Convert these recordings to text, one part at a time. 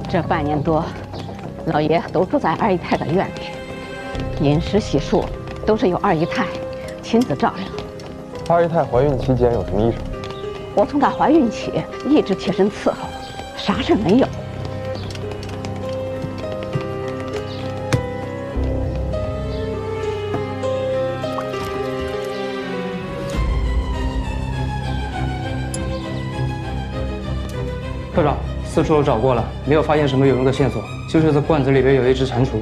这半年多，老爷都住在二姨太的院里，饮食洗漱都是由二姨太亲自照料。二姨太怀孕期间有什么异常？我从她怀孕起一直贴身伺候，啥事没有。科长，四处都找过了，没有发现什么有用的线索，就是这罐子里边有一只蟾蜍。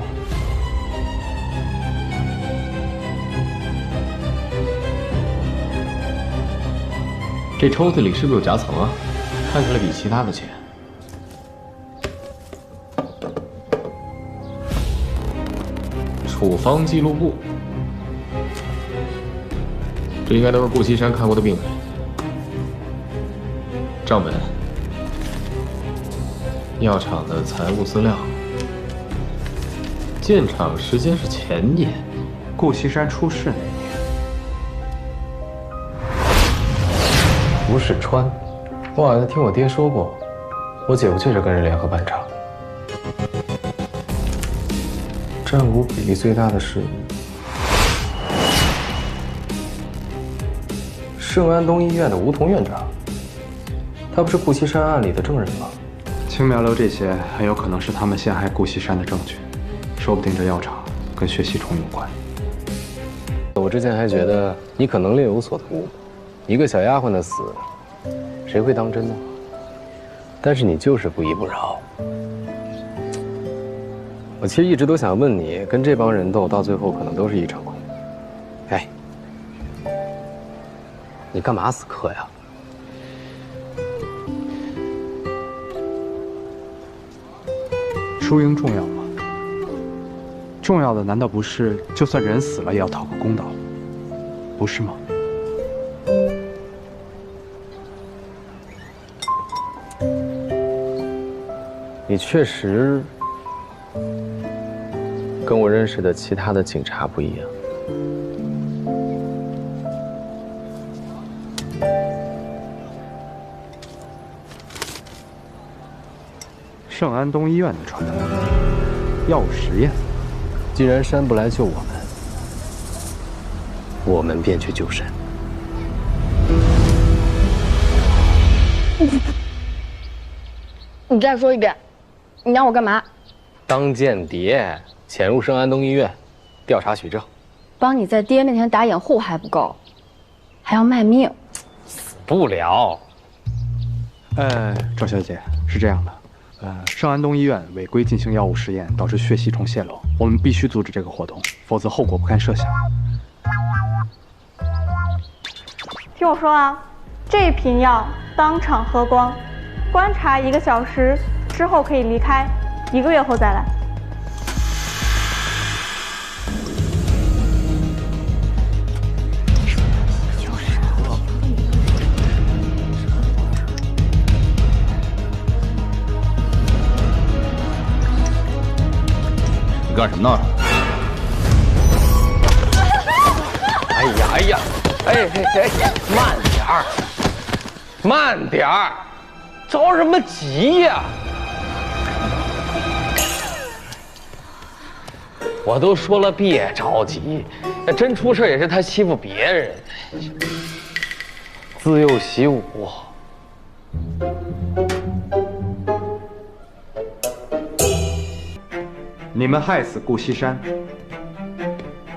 这抽屉里是不是有夹层啊？看起来比其他的浅。处方记录簿，这应该都是顾西山看过的病人。账本。 药厂的财务资料，建厂时间是前年，顾西山出事那年。吴世川，我好像听我爹说过，我姐夫确实跟人联合办厂。占股比例最大的是圣安东医院的吴桐院长，他不是顾西山案里的证人吗？ 青苗楼这些很有可能是他们陷害顾西山的证据，说不定这药厂跟血吸虫有关。我之前还觉得你可能另有所图，一个小丫鬟的死，谁会当真呢？但是你就是不依不饶。我其实一直都想问你，跟这帮人斗到最后可能都是一场空。哎，你干嘛死磕呀？ 输赢重要吗？重要的难道不是就算人死了也要讨个公道，不是吗？你确实跟我认识的其他的警察不一样。圣安东医院的传单，药物实验。既然山不来救我们，我们便去救山。你再说一遍，你让我干嘛？当间谍，潜入圣安东医院，调查取证。帮你在爹面前打掩护还不够，还要卖命。死不了。赵小姐，是这样的。 圣安东医院违规进行药物实验，导致血吸虫泄漏，我们必须阻止这个活动，否则后果不堪设想。听我说啊，这瓶药当场喝光，观察1个小时之后可以离开，1个月后再来。你干什么呢？哎呀！哎，慢点儿，慢点儿，着什么急呀？我都说了别着急，那真出事也是他欺负别人，自幼习武。 你们害死顾西山，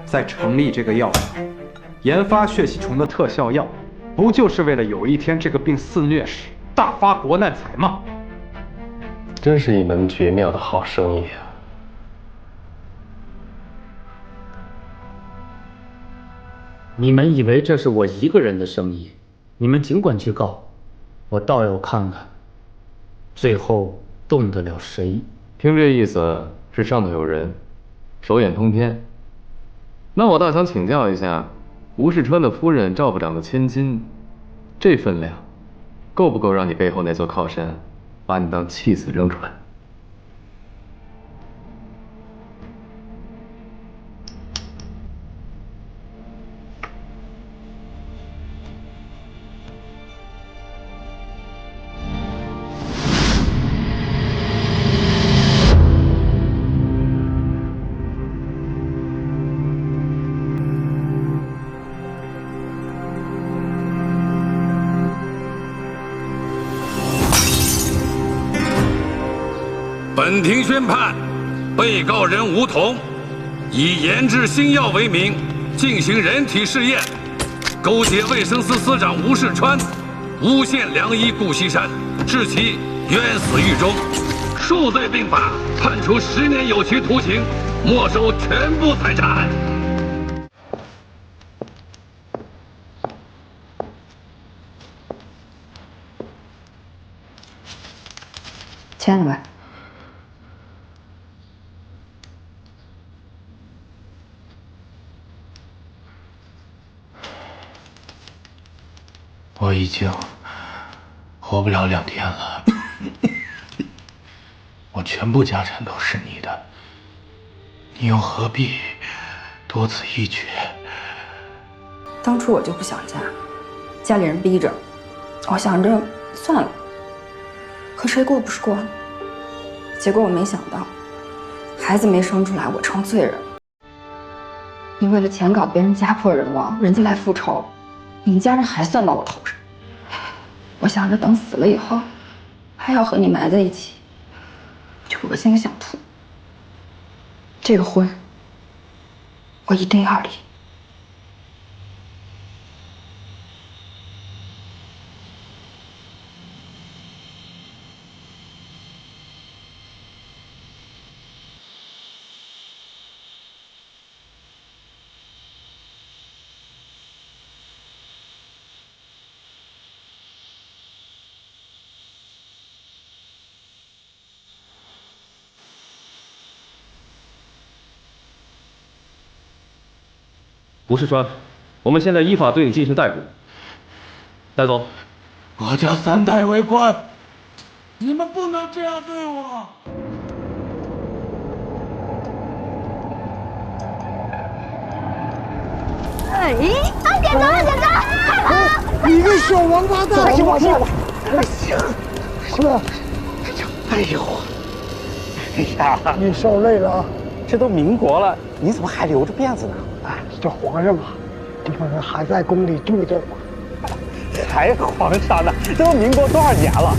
再成立这个药厂，研发血吸虫的特效药，不就是为了有一天这个病肆虐时大发国难财吗？真是一门绝妙的好生意啊！你们以为这是我一个人的生意？你们尽管去告，我倒要看看，最后动得了谁。听这意思。 是上头有人，手眼通天。那我倒想请教一下，吴世川的夫人赵部长的千金，这分量，够不够让你背后那座靠山把你当弃子扔出来？本庭宣判，被告人吴桐以研制新药为名进行人体试验，勾结卫生司司长吴世川，诬陷良医顾西山，致其冤死狱中，数罪并罚，判处10年有期徒刑，没收全部财产。签了呗。我已经活不了2天了，我全部家产都是你的，你又何必多此一举？当初我就不想嫁，家里人逼着，我想着算了。可谁过不是过？结果我没想到，孩子没生出来，我成罪人了。你为了钱搞别人家破人亡，人家来复仇，你们家人还算到我头上。我想着等死了以后，还要和你埋在一起，就恶心的想吐。这个婚，我一定要离。吴世川，我们现在依法对你进行逮捕。戴总，我叫3代为官，你们不能这样对我。哎，检查了，检查，快跑！你个小王八蛋！行了，行了，行，哥，哎呦，哎呀，你受累了啊！这都民国了，你怎么还留着辫子呢？哎，这皇上啊，你们还在宫里住着吗？还皇上呢？这都民国多少年了？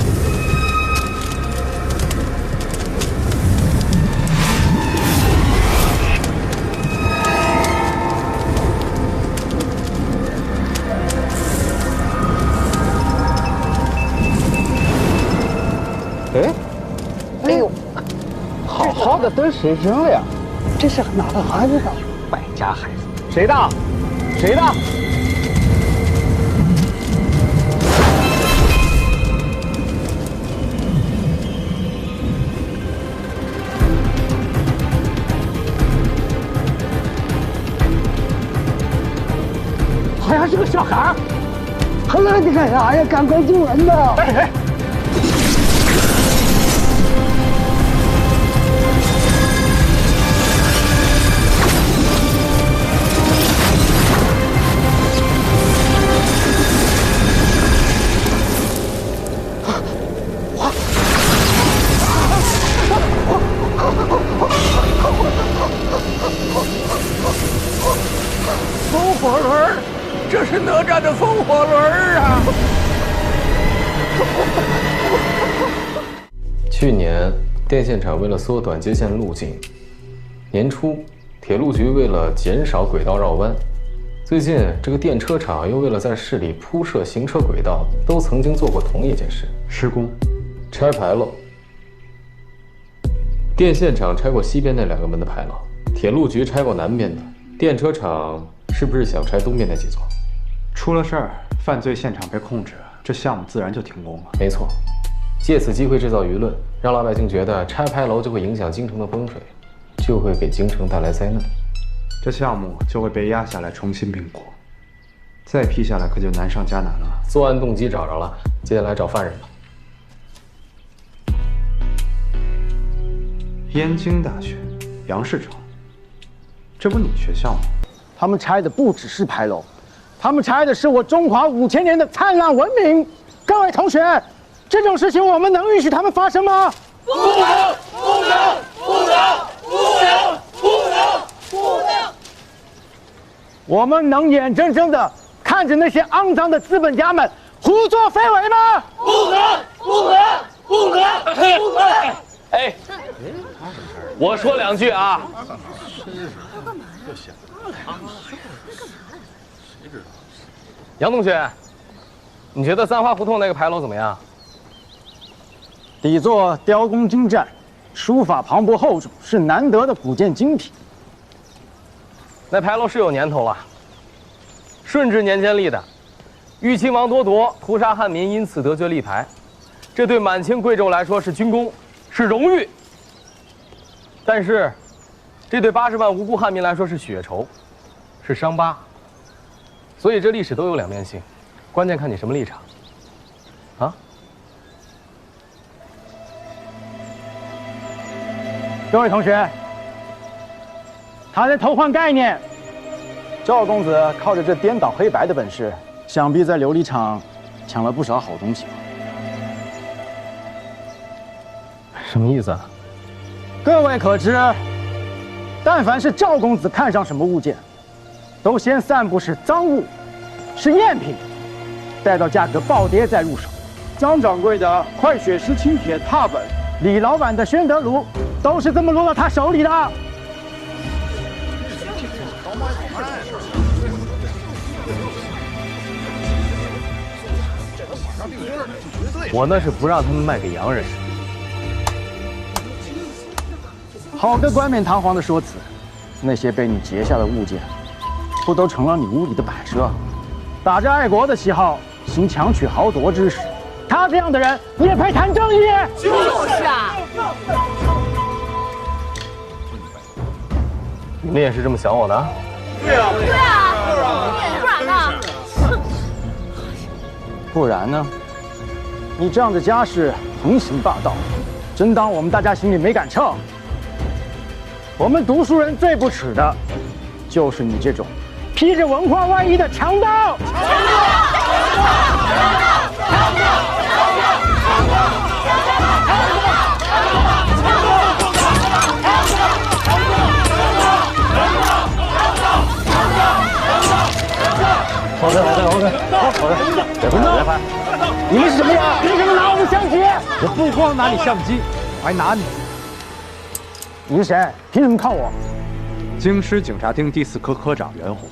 哎呦，好好的等谁生了呀？这是哪个孩子啊？败家孩子，谁的？谁的？好像是个小孩。还愣着干啥呀？赶快救人呐！哎！风火轮，这是哪吒的风火轮啊！去年电线厂为了缩短接线路径，年初铁路局为了减少轨道绕弯，最近这个电车厂又为了在市里铺设行车轨道，都曾经做过同一件事：施工、拆牌楼。电线厂拆过西边那2个门的牌楼，铁路局拆过南边的，电车厂是不是想拆东边那几座？出了事儿，犯罪现场被控制，这项目自然就停工了。没错，借此机会制造舆论，让老百姓觉得拆牌楼就会影响京城的风水，就会给京城带来灾难，这项目就会被压下来重新评估，再批下来可就难上加难了。作案动机找着了，接下来找犯人吧。燕京大学，杨世成，这不你学校吗？他们拆的不只是牌楼，他们拆的是我中华5000年的灿烂文明。各位同学，这种事情我们能允许他们发生吗？不能，不能，不能，不能，不能，不能！我们能眼睁睁的看着那些肮脏的资本家们胡作非为吗？不能，不能，不能，不能！哎，我说2句啊。杨同学，你觉得三花胡同那个牌楼怎么样？底座雕工精湛，书法磅礴厚重，是难得的古建精品。那牌楼是有年头了，顺治年间立的，豫亲王多铎屠杀汉民，因此得爵立牌，这对满清贵胄来说是军功，是荣誉。但是，这对80万无辜汉民来说是血仇，是伤疤。所以这历史都有两面性，关键看你什么立场。啊？各位同学，他在偷换概念。赵公子靠着这颠倒黑白的本事，想必在琉璃厂抢了不少好东西吧？什么意思啊？各位可知，但凡是赵公子看上什么物件，都先散布是赃物，是赝品，待到价格暴跌再入手。张掌柜的快雪时轻铁拓本，李老板的宣德炉，都是这么落到他手里的。我那是不让他们卖给洋人。好个冠冕堂皇的说辞，那些被你劫下的物件，不都成了你屋里的摆设？打着爱国的旗号，行强取豪夺之实，他这样的人也配谈正义？就是啊！你们也是这么想我的？对啊，对啊，不然呢？不然呢？你这样的家世横行霸道，真当我们大家心里没杆秤？我们读书人最不耻的，就是你这种披着文化外衣的强盗！好的，别拍！你们是什么人？凭什么拿我们相机？我不光拿你相机，我还拿你。你是谁？凭什么靠我？京师警察厅第4科科长袁弘。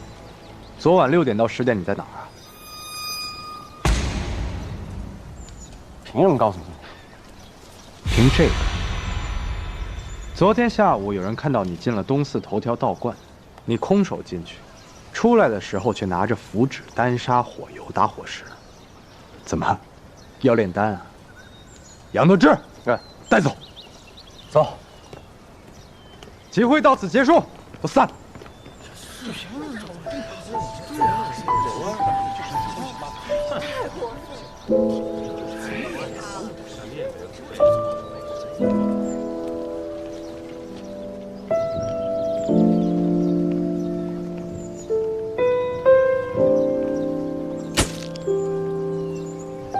昨晚6点到10点你在哪儿啊？凭什么告诉你？凭这个。昨天下午有人看到你进了东四头条道观，你空手进去，出来的时候却拿着符纸、丹砂、火油、打火石。怎么，要炼丹啊？杨得志，带走。走。集会到此结束，不散。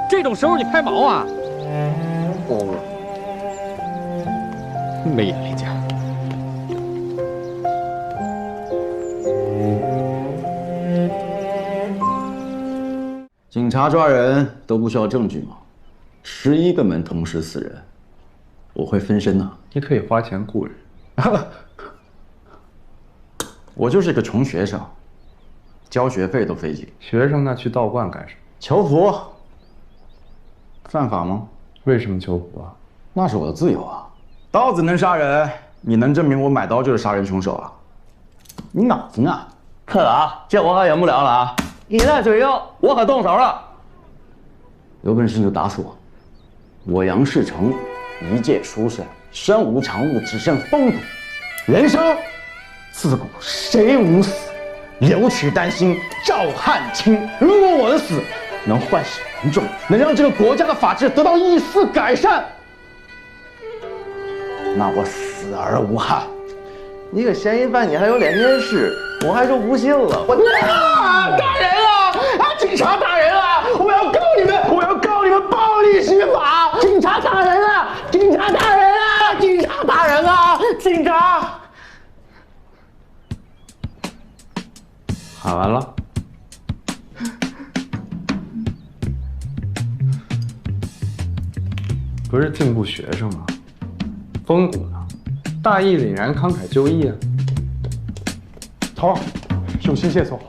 这种时候你拍毛啊？我没眼力见。警察抓人都不需要证据吗？11个门同时死人，我会分身呐。你可以花钱雇人。我就是个穷学生，交学费都费劲。学生那去道观干什么？求福。犯法吗？为什么求福啊？那是我的自由啊。刀子能杀人，你能证明我买刀就是杀人凶手啊？你脑子呢？看了啊，这我可演不了了啊！你在左右，我可动手了。有本事就打死我！我杨世成一介书生，身无长物，只剩风骨。人生自古谁无死？留取丹心照汗青。如果我的死能唤醒民众，能让这个国家的法治得到一丝改善，那我死而无憾。你个嫌疑犯，你还有脸面试？我还说不信了。我啊！大人啊！警察大人啊！我要告你们！我要告你们暴力执法！警察大人啊！警察大人啊！警察大人啊！警察！喊完了。不是进步学生吗？风骨呢？大义凛然，慷慨就义啊！头儿，有心谢错。